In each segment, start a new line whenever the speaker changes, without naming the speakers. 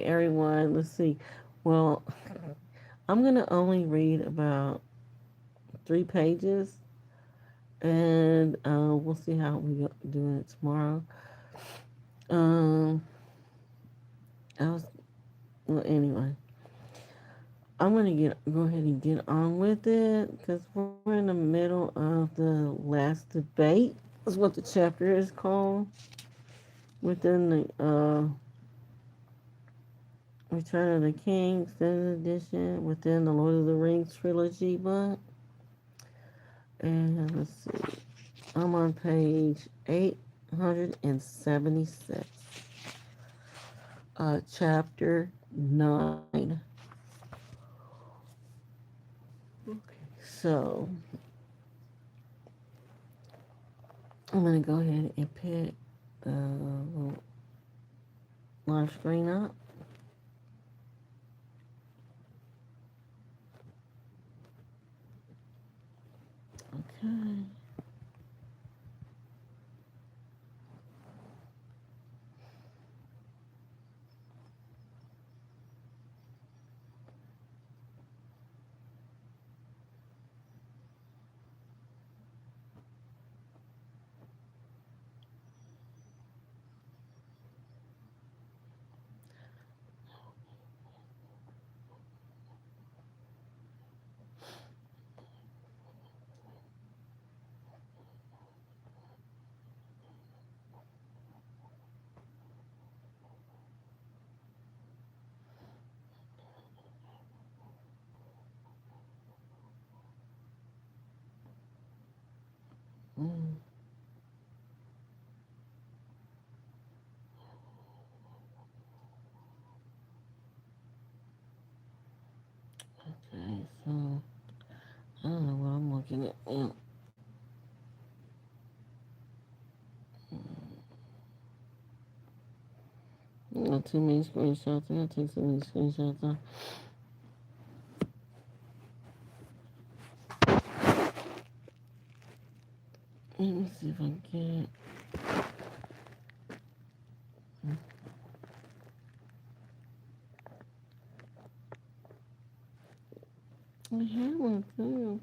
everyone. Let's see. Well, I'm gonna only read about 3 pages, and we'll see how we do it tomorrow. Um, I was well anyway. I'm gonna go ahead and get on with it because we're in the middle of the last debate. Is what the chapter is called within the Return of the King Extended Edition within the Lord of the Rings trilogy book. And let's see, I'm on page 876, chapter 9. So I'm going to go ahead and pick the little live screen up. Okay. Mm, okay, so I don't know what I'm looking at. Not too many screenshots. I gotta take so many screenshots off. Let me see if I can get it. I have one too.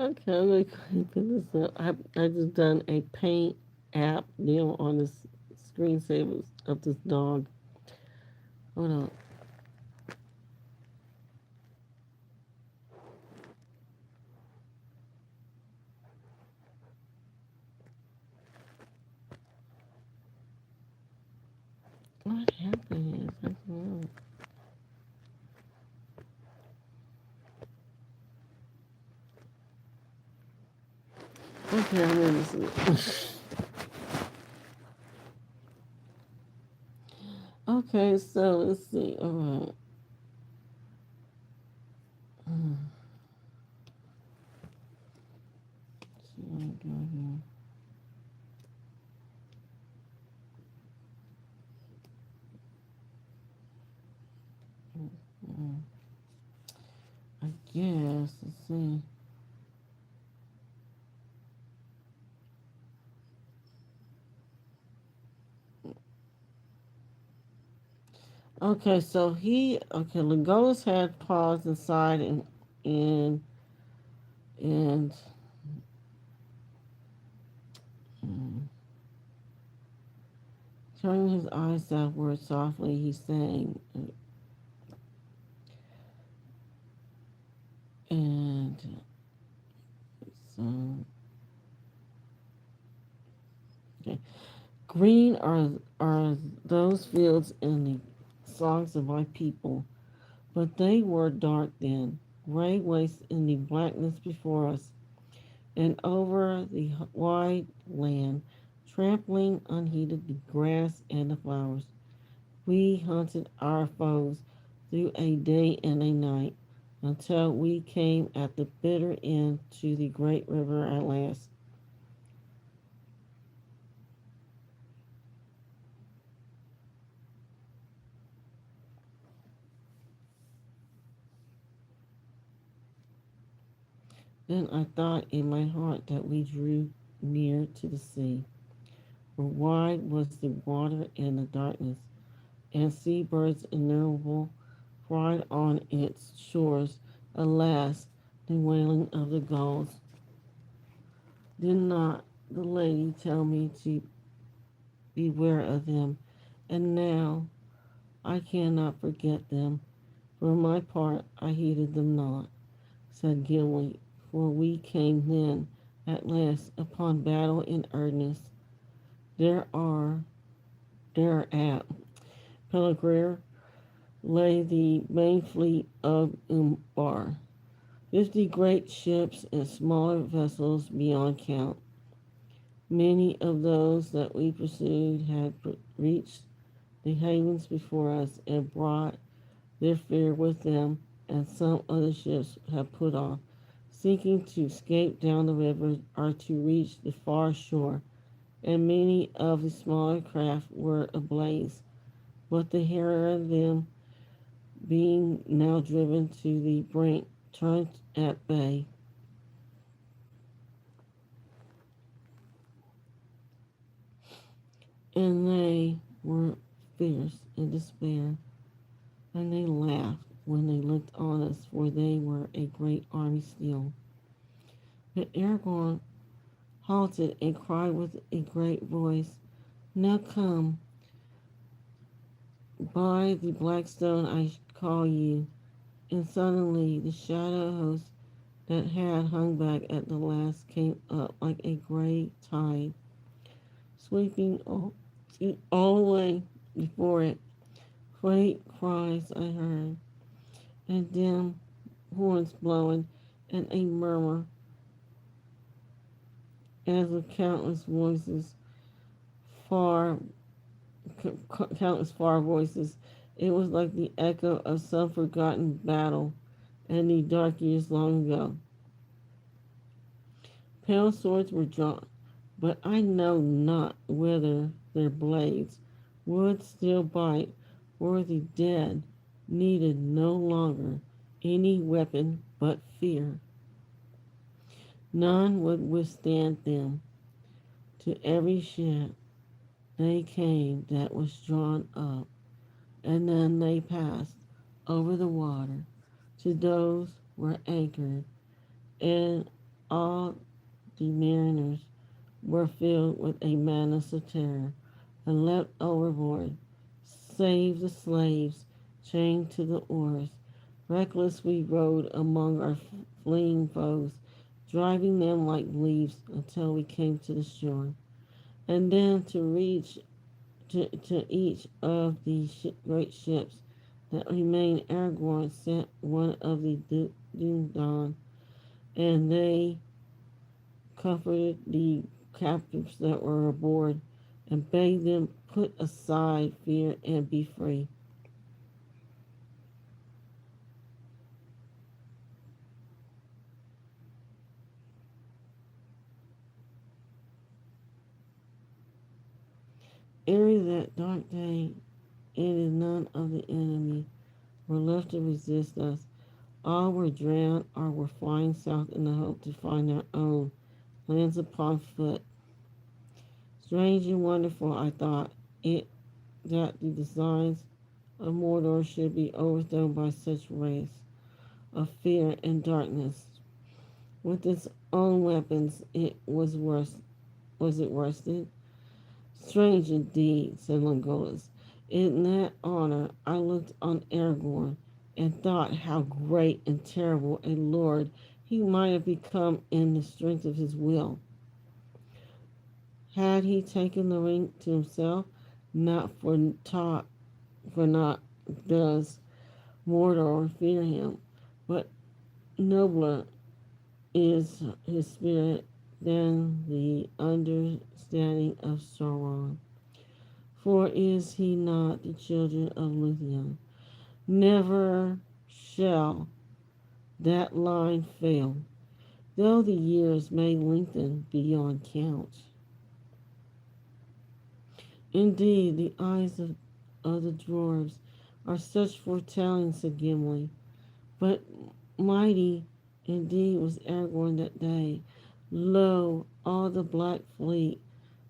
Okay, I'm gonna go ahead and put this up. I just done a paint app deal on this screensaver of this dog. Hold on. What happened? I don't know. Okay, I'm in this. Okay, so let's see. All right. So let me go here. I guess. Let's see. Okay, so Legolas had paused inside and and um, turning his eyes southward softly, he sang, and so okay. Green are those fields in the songs of my people. But they were dark then, gray wastes in the blackness before us, and over the wide land, trampling unheeded the grass and the flowers. We hunted our foes through a day and a night until we came at the bitter end to the great river at last. Then I thought in my heart that we drew near to the sea, for wide was the water and the darkness, and sea birds innumerable cried on its shores. Alas, the wailing of the gulls. Did not the lady tell me to beware of them? And now I cannot forget them. For my part, I heeded them not, said Gimli, for we came then at last upon battle in earnest. There are there at Peligre lay the main fleet of Umbar, 50 great ships and smaller vessels beyond count. Many of those that we pursued had reached the havens before us and brought their fear with them, and some other ships have put off, seeking to escape down the river or to reach the far shore, and many of the smaller craft were ablaze. But the hare of them, being now driven to the brink, turned at bay, and they were fierce in despair, and they laughed when they looked on us, for they were a great army still. But Aragorn halted and cried with a great voice, Now come, by the black stone I call you. And suddenly the shadow host that had hung back at the last came up like a great tide, sweeping all away before it. Great cries I heard, and dim horns blowing, and a murmur as of far, countless far voices. It was like the echo of some forgotten battle and the dark years long ago. Pale swords were drawn, but I know not whether their blades would still bite, or the dead needed no longer any weapon but fear. None would withstand them. To every ship they came that was drawn up, and then they passed over the water to those were anchored, and all the mariners were filled with a madness of terror and leapt overboard, save the slaves chained to the oars. Reckless we rowed among our fleeing foes, driving them like leaves until we came to the shore. And then to reach to each of the great ships that remained, Aragorn sent one of the Dunedain, and they comforted the captives that were aboard and bade them put aside fear and be free. Ere that dark day ended, none of the enemy were left to resist us. All were drowned or were flying south in the hope to find their own lands upon foot. Strange and wonderful, I thought it that the designs of Mordor should be overthrown by such race of fear and darkness. With its own weapons, was it worsted? Strange indeed, said Legolas. In that honor, I looked on Aragorn and thought how great and terrible a lord he might have become in the strength of his will. Had he taken the ring to himself, not for not does mortal fear him, but nobler is his spirit than the understanding of Sauron. For is he not the children of Luthien? Never shall that line fail, though the years may lengthen beyond count. Indeed, the eyes of the dwarves are such foretelling, said Gimli. But mighty indeed was Aragorn that day. Lo, all the black fleet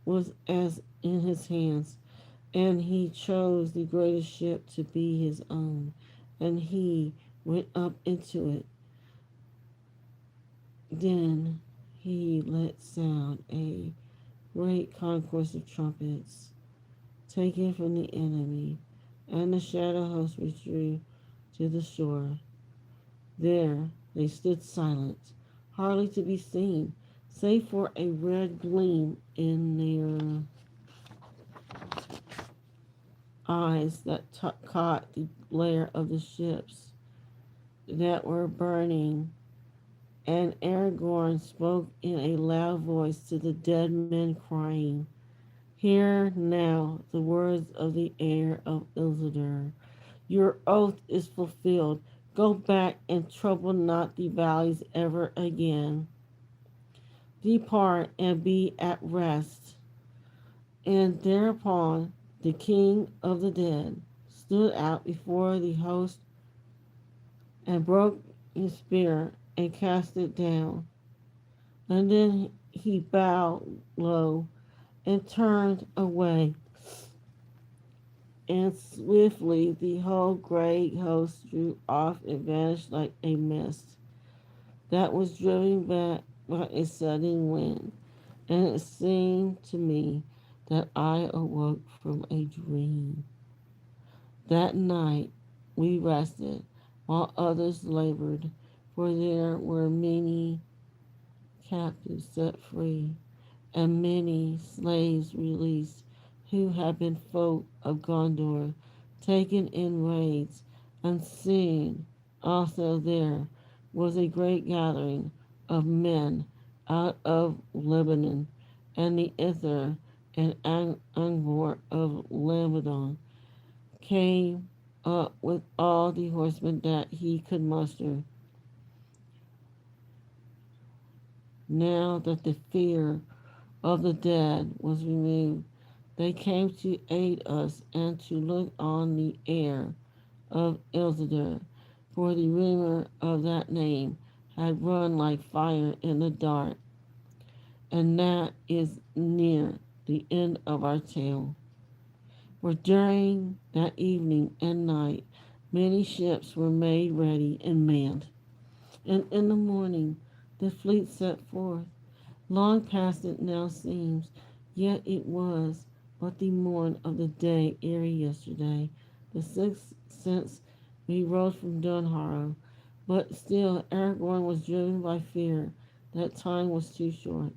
was as in his hands, and he chose the greatest ship to be his own, and he went up into it. Then he let sound a great concourse of trumpets, taken from the enemy, and the shadow host withdrew to the shore. There they stood silent, hardly to be seen, save for a red gleam in their eyes that caught the glare of the ships that were burning. And Aragorn spoke in a loud voice to the dead men, crying, Hear now the words of the heir of Isildur. Your oath is fulfilled. Go back and trouble not the valleys ever again. Depart and be at rest. And thereupon the king of the dead stood out before the host and broke his spear and cast it down. And then he bowed low and turned away. And swiftly the whole great host drew off and vanished like a mist that was driven back by a sudden wind. And it seemed to me that I awoke from a dream. That night we rested while others labored, for there were many captives set free and many slaves released who had been folk of Gondor, taken in raids, and soon also there was a great gathering of men out of Lebanon, and the Ither and Angor of Lebanon came up with all the horsemen that he could muster. Now that the fear of the dead was removed, they came to aid us and to look on the heir of Isildur, for the rumor of that name had run like fire in the dark, and that is near the end of our tale. For during that evening and night many ships were made ready and manned, and in the morning the fleet set forth. Long past it now seems, yet it was but the morn of the day ere yesterday, the sixth since we rode from Dunharrow. But still Aragorn was driven by fear that time was too short.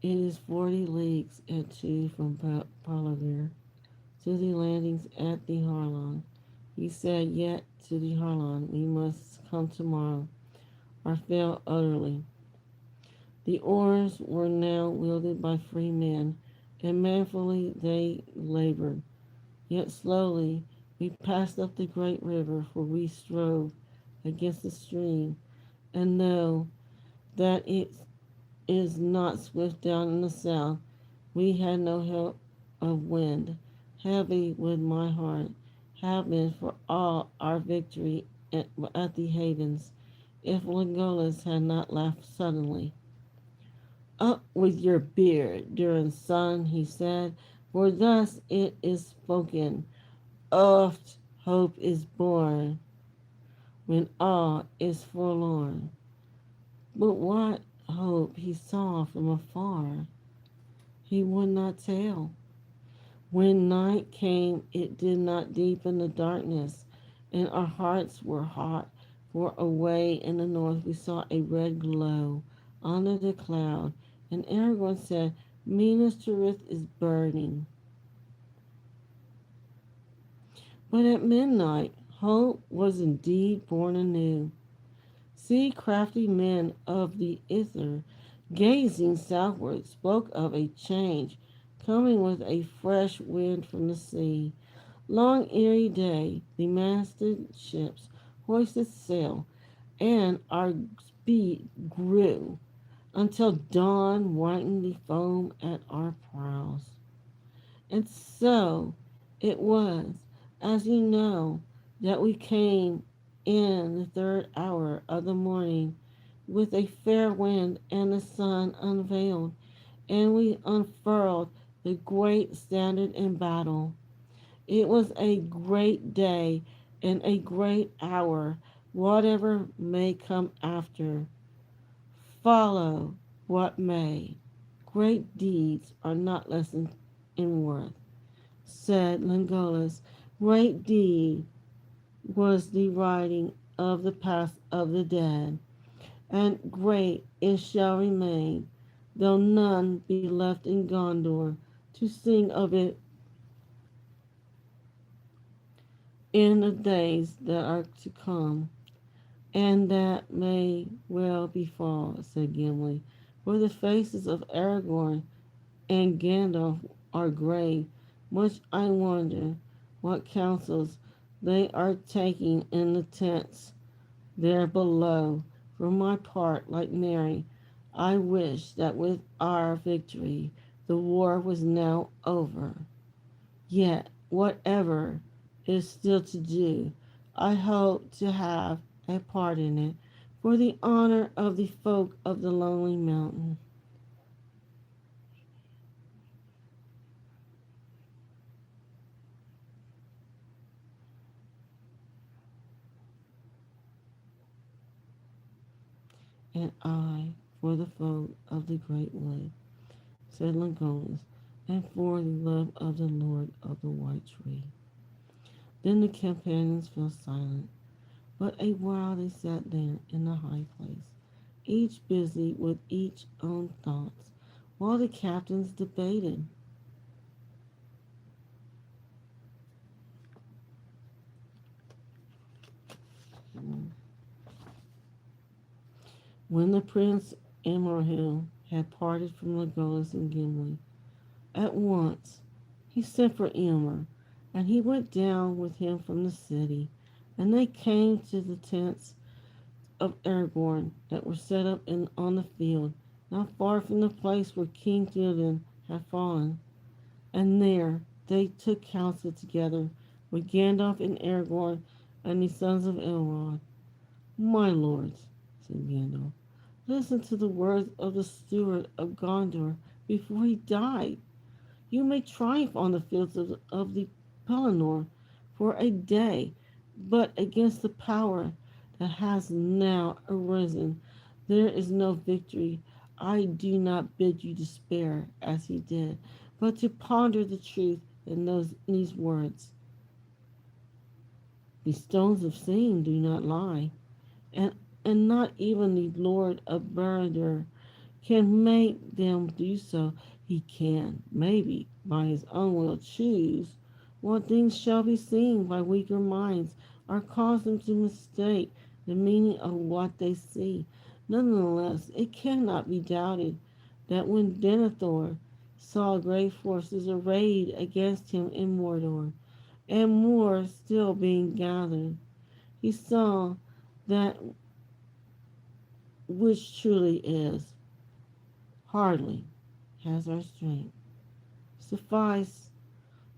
It is 40 leagues and 2 from Palavir to the landings at the Harlan. He said, yet to the Harlan we must come tomorrow, or fail utterly. The oars were now wielded by free men, and manfully they labored. Yet slowly we passed up the great river, for we strove against the stream, and know that it is not swift down in the south. We had no help of wind. Heavy would my heart have been for all our victory at the havens, if Legolas had not laughed suddenly. Up with your beard, Durin's son, he said, for thus it is spoken. Oft hope is born when all is forlorn. But what hope he saw from afar, he would not tell. When night came, it did not deepen the darkness, and our hearts were hot, for away in the north we saw a red glow under the cloud, And Aragorn said, Minas Tirith is burning. But at midnight, hope was indeed born anew. Sea crafty men of the Ither, gazing southward, spoke of a change coming with a fresh wind from the sea. Long eerie day, the masted ships hoisted sail, and our speed grew until dawn whitened the foam at our prows. And so it was, as you know, that we came in the third hour of the morning with a fair wind and the sun unveiled, and we unfurled the great standard in battle. It was a great day and a great hour, whatever may come after. Follow what may. Great deeds are not less in worth, said Legolas. Great deed was the writing of the past of the dead, and great it shall remain, though none be left in Gondor to sing of it in the days that are to come. And that may well befall, said Gimli, for the faces of Aragorn and Gandalf are grave. Much I wonder what counsels they are taking in the tents there below. For my part, like Mary, I wish that with our victory the war was now over. Yet, whatever is still to do, I hope to have a part in it for the honor of the folk of the Lonely Mountain. And I for the folk of the Great Wood, said Legolas, and for the love of the Lord of the White Tree. Then the companions fell silent, but a while they sat there in the high place, each busy with each own thoughts, while the captains debated. When the Prince Imrahil had parted from Legolas and Gimli, at once he sent for Eomer, and he went down with him from the city, and they came to the tents of Aragorn that were set up on the field, not far from the place where King Theoden had fallen. And there they took counsel together with Gandalf and Aragorn and the sons of Elrond. My lords, said Gandalf, listen to the words of the steward of Gondor before he died. You may triumph on the fields of the Pelennor for a day, but against the power that has now arisen, there is no victory. I do not bid you despair as he did, but to ponder the truth in these words. The stones of seeing do not lie, and not even the Lord of Baradur can make them do so. He can, maybe, by his own will choose what things shall be seen by weaker minds, or cause them to mistake the meaning of what they see. Nonetheless, it cannot be doubted that when Denethor saw great forces arrayed against him in Mordor, and more still being gathered, he saw that which truly is, hardly has our strength suffice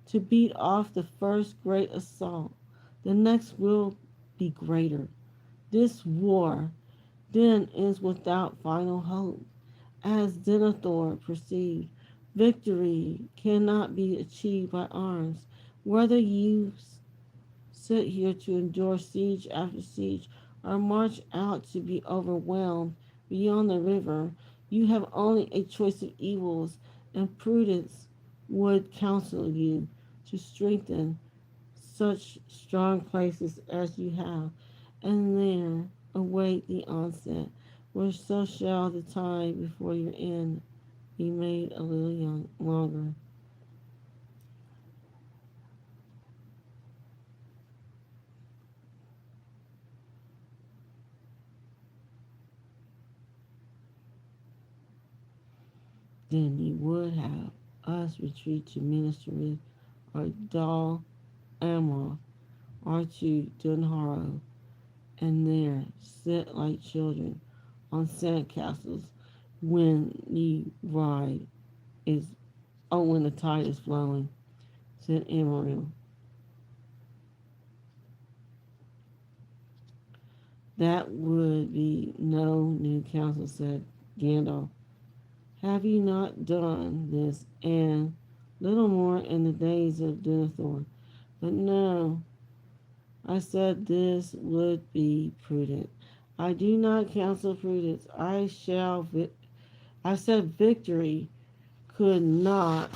to beat off the first great assault. The next will be greater. This war then is without final hope. As Denethor perceived, victory cannot be achieved by arms. Whether you sit here to endure siege after siege or march out to be overwhelmed beyond the river, you have only a choice of evils, and prudence would counsel you to strengthen such strong places as you have, and there await the onset, for so shall the time before your end. be made a little longer. Then he would have us retreat to minister with our dull Amor, or to Dunharrow, and there sit like children on sand castles when the ride is when the tide is flowing, said Amarillo. That would be no new counsel, said Gandalf. Have you not done this and little more in the days of Denethor? But no, I said this would be prudent. I do not counsel prudence. I said victory could not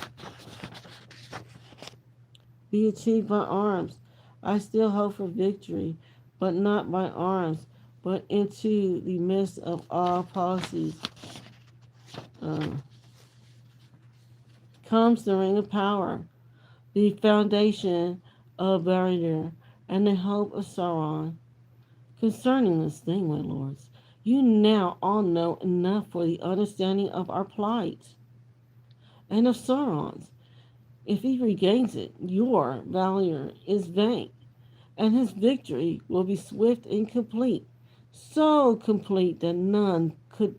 be achieved by arms. I still hope for victory, but not by arms, but into the midst of all policies. Uh, Comes the ring of power, the foundation of Barad, and the hope of Sauron. Concerning this thing, my lords, you now all know enough for the understanding of our plight and of Sauron's. If he regains it, your valor is vain, and his victory will be swift and complete, so complete that none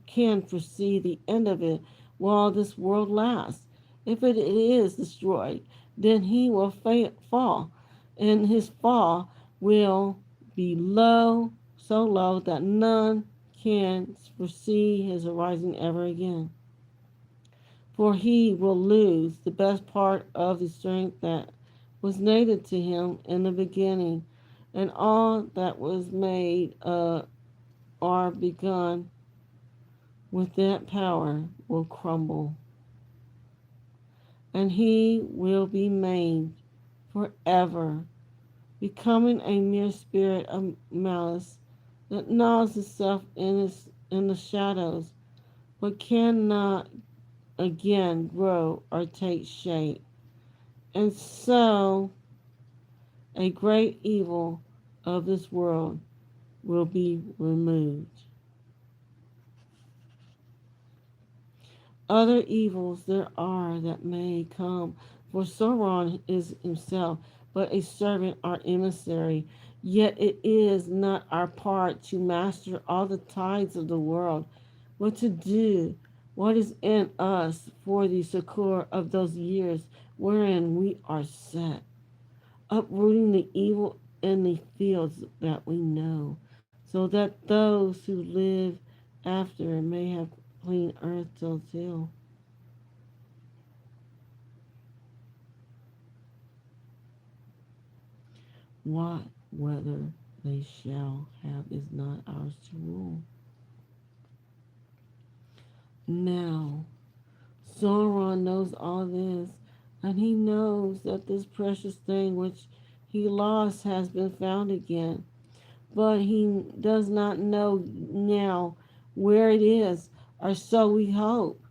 can foresee the end of it while this world lasts. If it is destroyed, then he will fall, and his fall will be low, so low that none can foresee his arising ever again. For he will lose the best part of the strength that was native to him in the beginning, and all that was made or begun with that power will crumble, and he will be maimed forever, becoming a mere spirit of malice that gnaws itself in the shadows, but cannot again grow or take shape. And so a great evil of this world will be removed. Other evils there are that may come, for Sauron is himself but a servant or emissary. Yet it is not our part to master all the tides of the world, but to do what is in us for the succor of those years wherein we are set, uprooting the evil in the fields that we know, so that those who live after may have clean earth to till. What whether they shall have is not ours to rule. Now, Sauron knows all this, and he knows that this precious thing which he lost has been found again. But he does not know now where it is, or so we hope.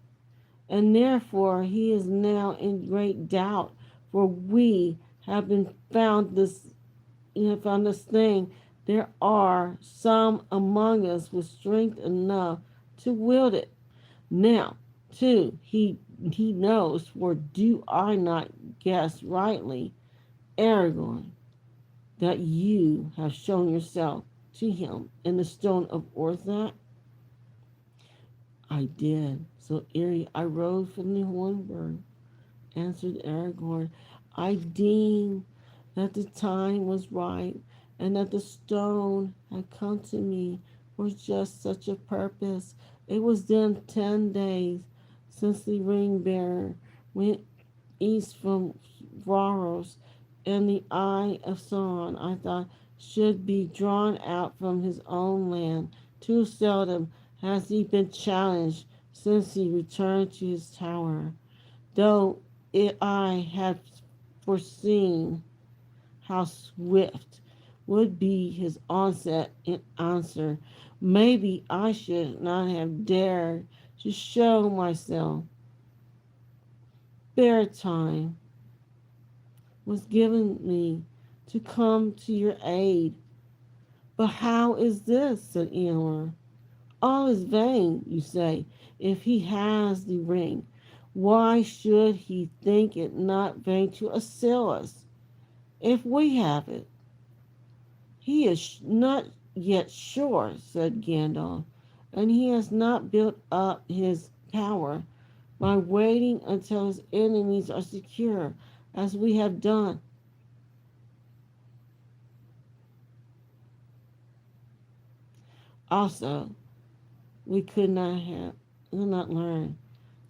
And therefore he is now in great doubt, for we have been found this found this thing. There are some among us with strength enough to wield it. Now, too, he knows, for do I not guess rightly, Aragorn, that you have shown yourself to him in the stone of Orthanc? I did. So ere I rose from the hornburn, answered Aragorn, I deemed that the time was ripe, and that the stone had come to me for just such a purpose. It was then 10 days since the ring bearer went east from Varos, and the eye of Sauron, I thought, should be drawn out from his own land. Too seldom has he been challenged since he returned to his tower. Though I had foreseen how swift would be his onset in answer, maybe I should not have dared to show myself. spare time was given me to come to your aid. But how is this? Said Eeyore. All is vain, you say, if he has the ring. Why should he think it not vain to assail us if we have it? He is not yet sure, said Gandalf, and he has not built up his power by waiting until his enemies are secure, as we have done. Also, we could not learn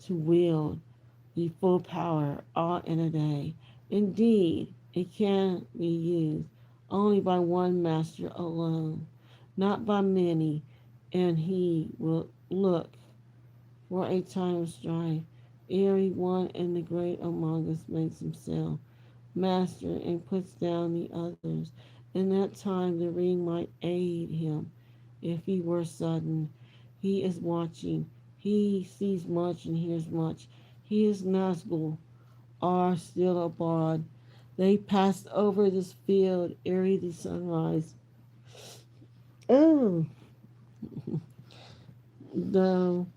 to wield the full power all in a day. Indeed, it can be used only by one master alone, not by many, and he will look for a time of strife. Every one and the great among us makes himself master and puts down the others. In that time the ring might aid him if he were sudden. He is watching. He sees much and hears much. He is Nazgul, are still abroad. They passed over this field ere the sunrise. Oh, though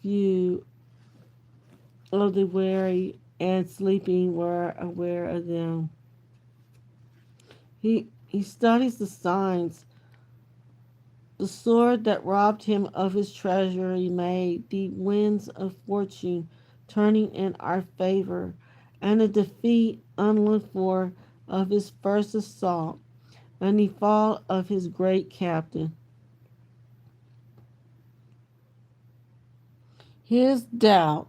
few of the weary and sleeping were aware of them. He studies the signs. The sword that robbed him of his treasury made the winds of fortune turning in our favor, and the defeat unlooked for of his first assault, and the fall of his great captain. His doubt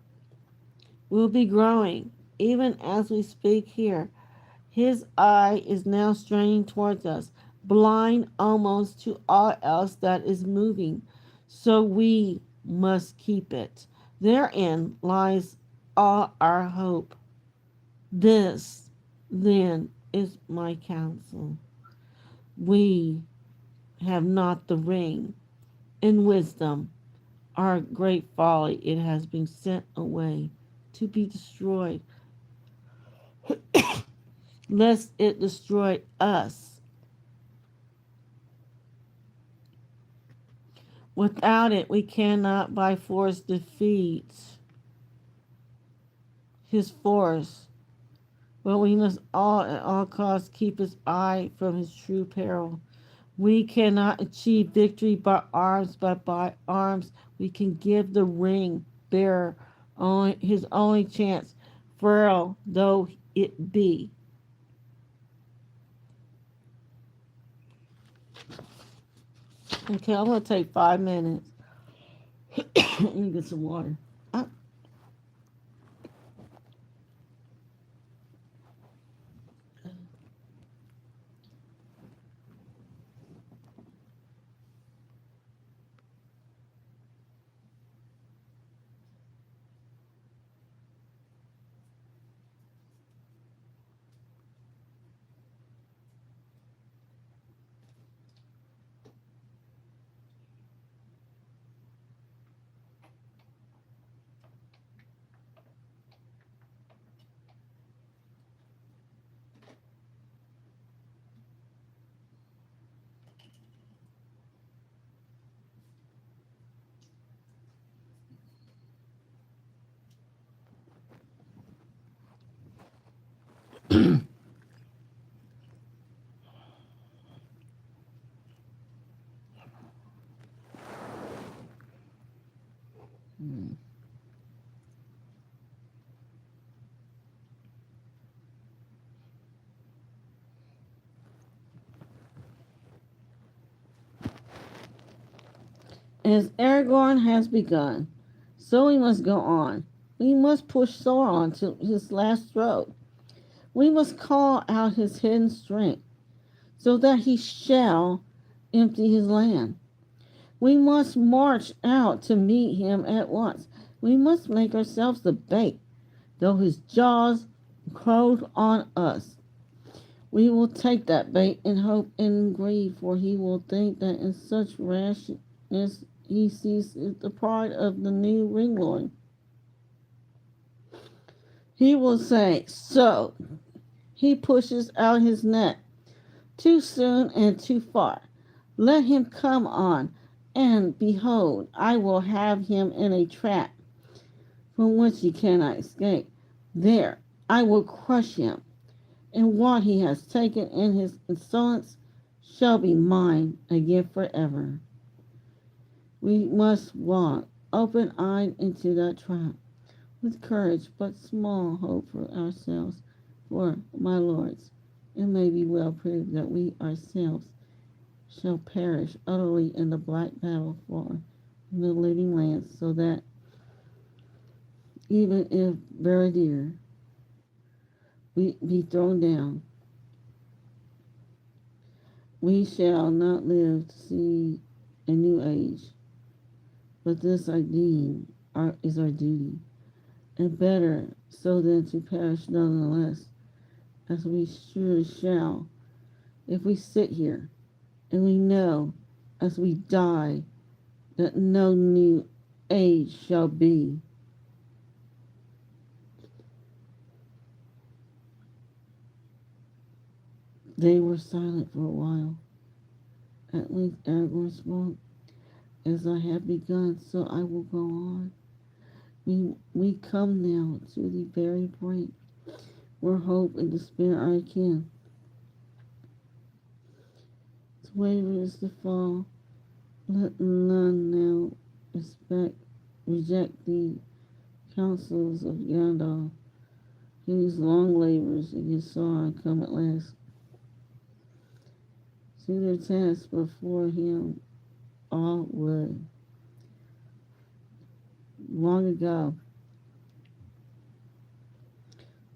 will be growing, even as we speak here. His eye is now straining towards us, blind almost to all else that is moving. So we must keep it. Therein lies all our hope. This, then, is my counsel. We have not the ring. In wisdom, our great folly, it has been sent away to be destroyed, lest it destroy us. Without it, we cannot by force defeat his force, but we must all at all costs keep his eye from his true peril. We cannot achieve victory by arms, but by arms we can give the ring bearer only his only chance, frail though it be. Okay, I'm gonna take 5 minutes. Let me get some water. Uh, As Aragorn has begun, so we must go on. We must push Sauron to his last stroke. We must call out his hidden strength, so that he shall empty his land. We must march out to meet him at once. We must make ourselves the bait, though his jaws close on us. We will take that bait in hope and grieve, for he will think that in such rashness he sees the pride of the new ringlord.
He will say, so he pushes out his net too soon and too far. Let him come on, and behold, I will have him in a trap from which he cannot escape. There, I will crush him, and what he has taken in his insolence shall be mine again forever. We must walk open-eyed into that trap, with courage but small hope for ourselves. For, my lords, it may be well proved that we ourselves shall perish utterly in the black battle for the living lands, so that even if very dear we be thrown down, we shall not live to see a new age. But this I deem is our duty, and better so than to perish nonetheless, as we surely shall if we sit here, and we know as we die that no new age shall be. They were silent for a while. At length Aragorn spoke. As I have begun, so I will go on. We come now to the very brink where hope and despair are akin. To waver is to fall. Let none now reject the counsels of Gandalf, whose long labors against Sauron come at last. To their task before him all would. Long ago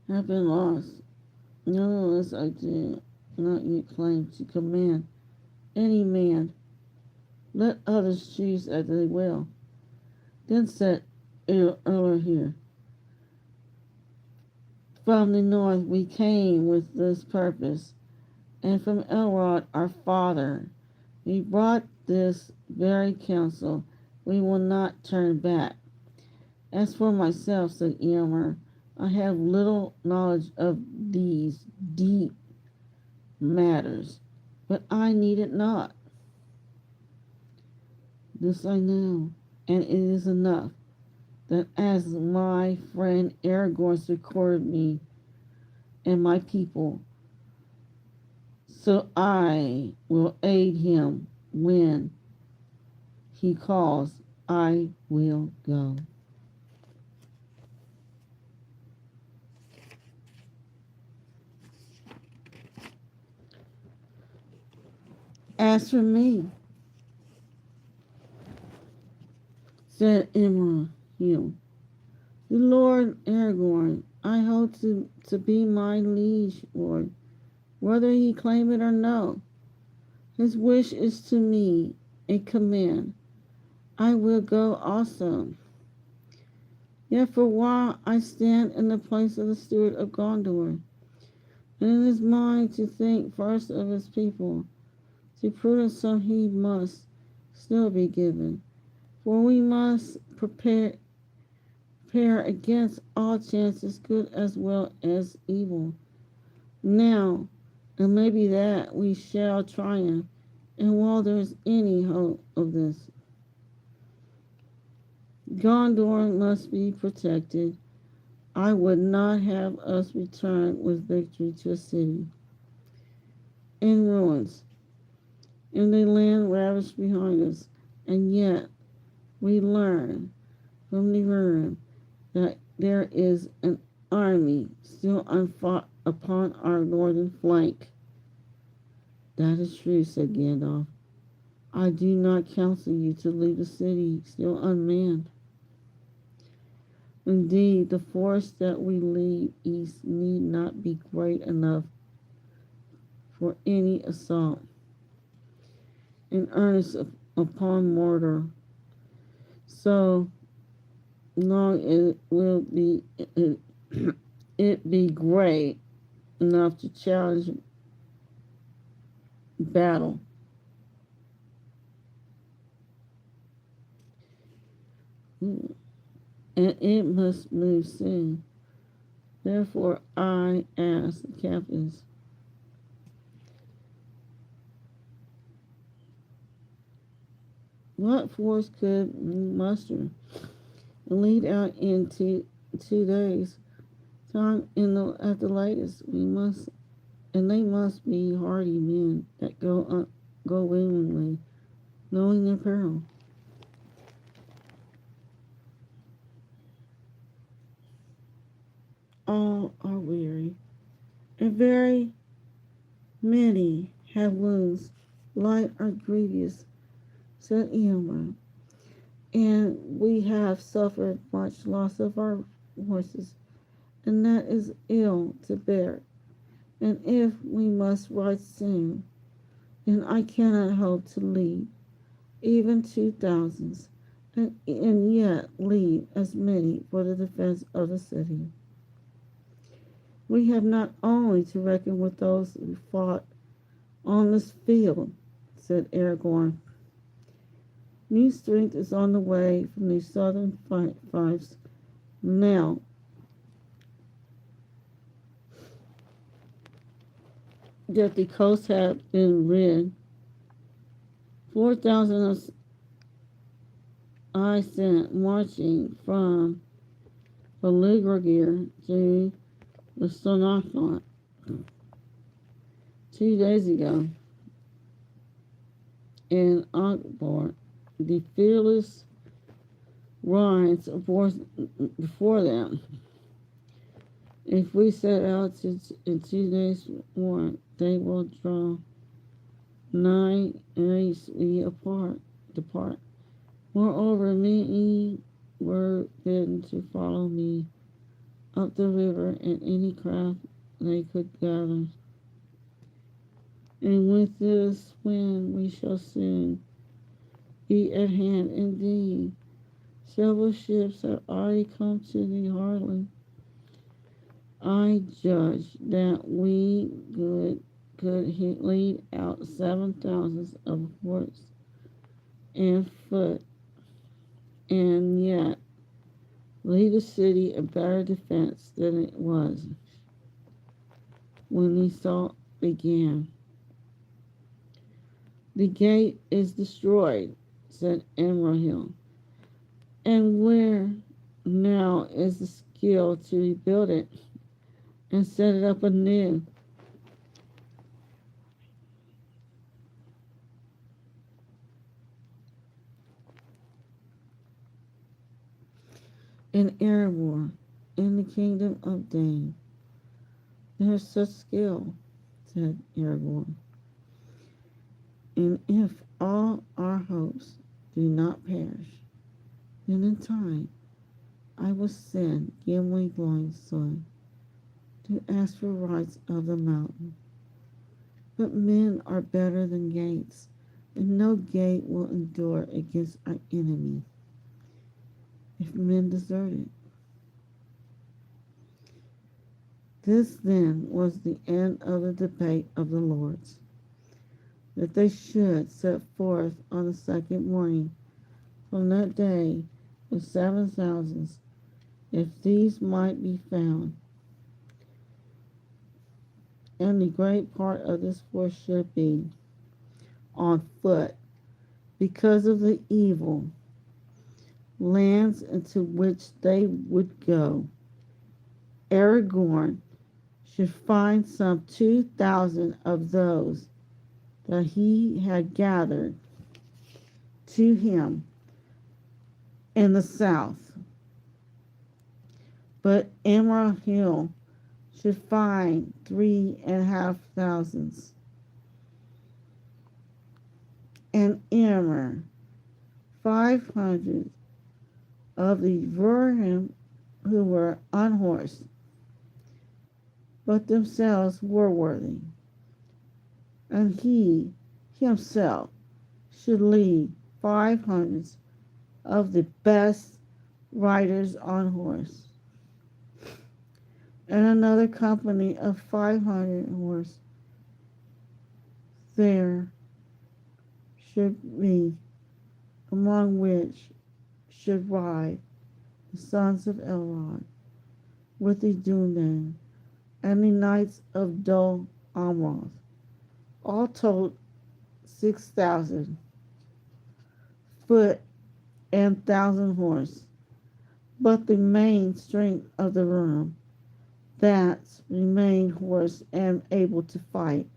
have been lost. Nonetheless, I do not yet claim to command any man. Let others choose as they will. Then said earlier here, from the north we came with this purpose, and from Elrod our father we brought this very counsel. We will not turn back. As for myself, said Eomer, I have little knowledge of these deep matters, but I need it not. This I know, and it is enough that as my friend Aragorn succored me and my people, so I will aid him when he calls. I will go. As for me, said Imrahil, the Lord Aragorn, I hope to be my liege lord, whether he claim it or no. His wish is to me a command. I will go also. Yet for while I stand in the place of the steward of Gondor, and it is mine to think first of his people, to prudence some heed must still be given, for we must prepare against all chances, good as well as evil. Now, it may be that we shall triumph, and while there is any hope of this, Gondor must be protected. I would not have us return with victory to a city in ruins, in the land ravished behind us, and yet we learn from the Urim that there is an army still unfought upon our northern flank. That is true, said Gandalf. I do not counsel you to leave the city still unmanned. Indeed, the force that we lead east need not be great enough for any assault in earnest upon Mordor, so long it will be it be great enough to challenge battle. And it must move soon. Therefore I asked the captains, what force could we muster and lead out in 2 days' time at the latest? We must, and they must be hardy men that go willingly, knowing their peril. All are weary, and very many have wounds. Light are grievous, said Eomer, and we have suffered much loss of our horses, and that is ill to bear. And if we must ride soon, then I cannot hope to lead even 2,000, and yet leave as many for the defense of the city. We have not only to reckon with those who fought on this field, said Aragorn. New strength is on the way from the southern fiefs. Now that the coast have been rid, 4,000 of I sent marching from Beligregir to the Sonakot 2 days ago, and Akbar, the fearless, rides before them. If we set out in 2 days more, they will draw nigh and we depart. Moreover, many were bidden to follow me up the river in any craft they could gather. And with this wind we shall soon be at hand indeed. Several ships have already come to the Harley. I judge that we could lead out 7,000 of horse and foot, and yet leave the city a better defense than it was when the assault began. The gate is destroyed, said Amrahill, and where now is the skill to rebuild it and set it up anew? In Erebor, in the kingdom of Dane, there is such skill, said Aragorn. And if all our hopes do not perish, then in time I will send Gimli Glowing's son to ask for rights of the mountain. But men are better than gates, and no gate will endure against our enemy if men desert it. This then was the end of the debate of the lords, that they should set forth on the second morning from that day with 7,000, if these might be found, and the great part of this force should be on foot, because of the evil lands into which they would go. Aragorn should find some 2,000 of those that he had gathered to him in the south. But Amrahill should find 3,500, and Immer 500 of the Rohirrim who were unhorsed, but themselves were worthy. And he himself should lead 500 of the best riders on horse, and another company of 500 horse there should be, among which should ride the sons of Elrond, with the Dunan and the knights of Dol Amroth, all told 6,000 foot and 1,000 horse. But the main strength of the room, that remained horse and able to fight,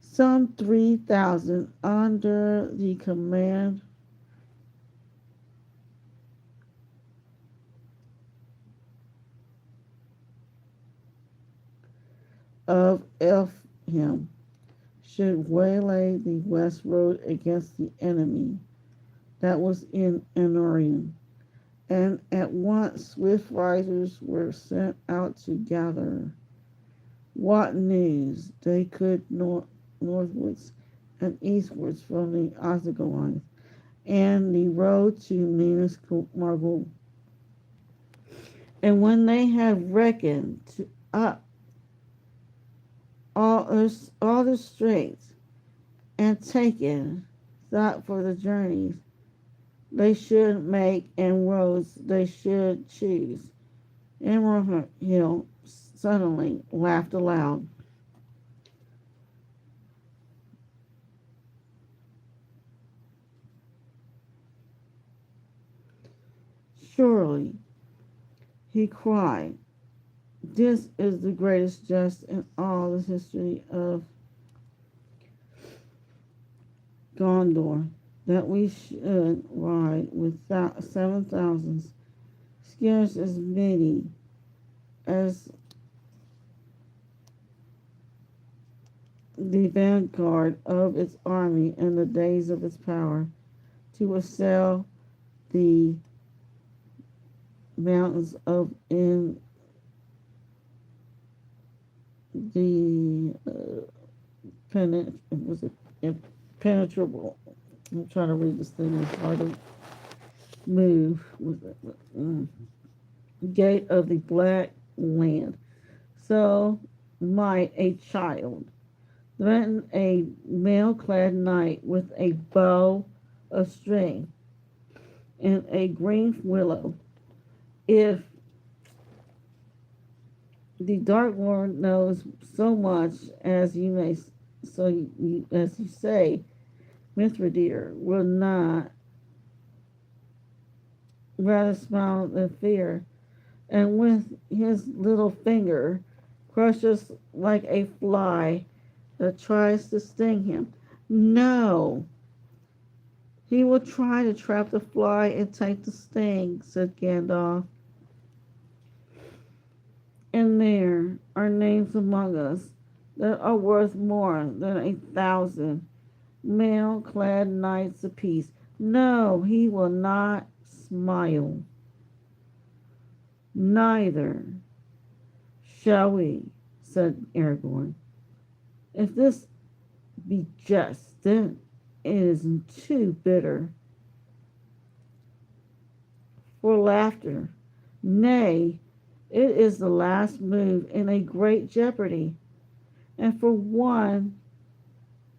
some 3,000 under the command of Elfham, should waylay the west road against the enemy that was in Anorian. And at once swift riders were sent out to gather what news they could northwards and eastwards from the Osgiliath and the road to Minas Margul. And when they had reckoned up all the straits and taken thought for the journeys they should make and roads they should choose, Emerald Hill suddenly laughed aloud. Surely, he cried, this is the greatest jest in all the history of Gondor, that we should ride with 7,000, scarce as many as the vanguard of its army in the days of its power, to assail the mountains of in the was it impenetrable. I'm trying to read this thing. It's hard to move. Was it gate of the black land? So might a child threaten a mail-clad knight with a bow of string and a green willow, if the Dark Lord knows so much as you may, as you say, Mithridir will not rather smile than fear, and with his little finger crushes like a fly that tries to sting him. No, he will try to trap the fly and take the sting, said Gandalf. And there are names among us that are worth more than 1,000 mail-clad knights apiece. No, he will not smile. Neither shall we, said Aragorn. If this be just, then it is too bitter for laughter. Nay, it is the last move in a great jeopardy, and for one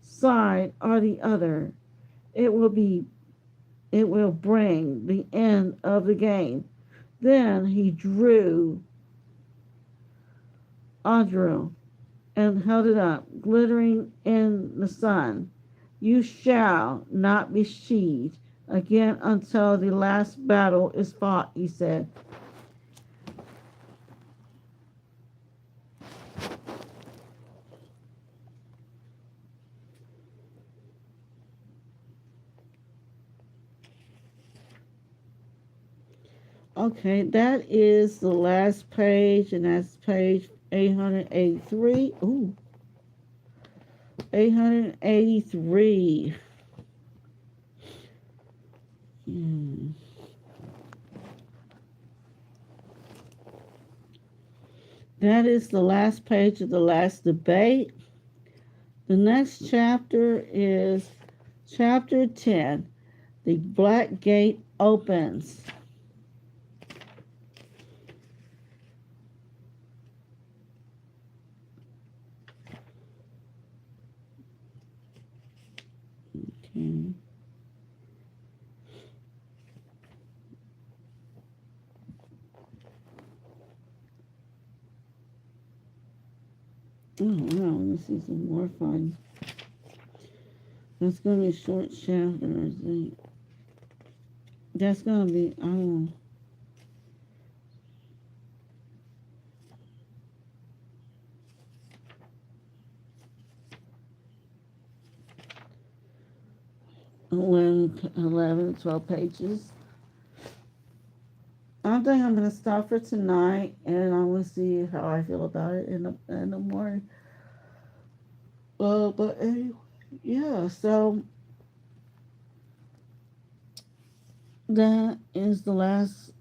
side or the other, it will be it will bring the end of the game. Then he drew Adril and held it up, glittering in the sun. You shall not be sheathed again until the last battle is fought, he said. Okay, that is the last page, and that's page 883. Ooh, 883. Hmm. That is the last page of the last debate. The next chapter is chapter 10. The Black Gate opens. Okay. Oh wow, let me see some more fun. That's gonna be a short chapter, I think. That's gonna be, I don't know, 12 pages. I think I'm gonna stop for tonight, and I will see how I feel about it in the morning. But anyway, yeah. So that is the last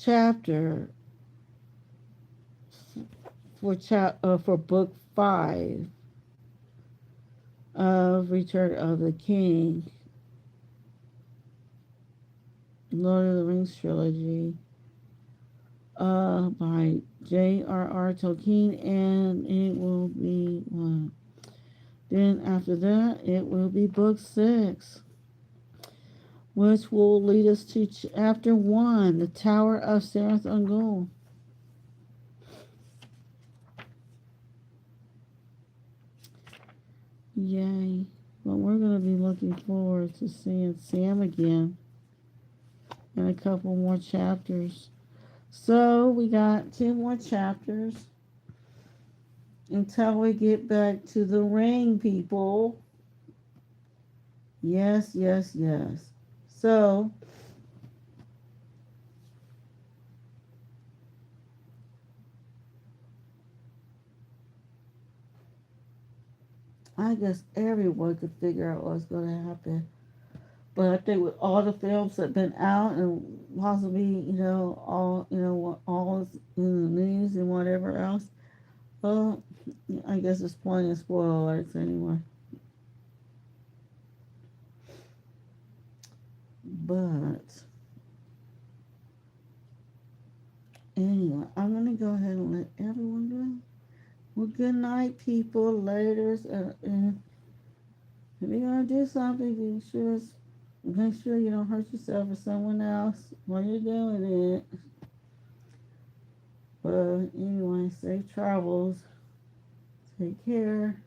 chapter for book 5 of Return of the King, Lord of the Rings trilogy, by JRR Tolkien, and it will be one. Then after that, it will be book 6, which will lead us to chapter 1, the Tower of Sarath Ungol. Yay. Well, we're going to be looking forward to seeing Sam again in a couple more chapters. So we got 2 more chapters until we get back to the ring, people. Yes, yes, yes. So I guess everyone could figure out what's going to happen. But I think with all the films that have been out and possibly, all in the news and whatever else, well, I guess it's plenty of spoiler alerts anyway. But anyway, I'm gonna go ahead and let everyone go. Well, good night, people. Later. If you're gonna do something, make sure you don't hurt yourself or someone else while you're doing it. But anyway, safe travels. Take care.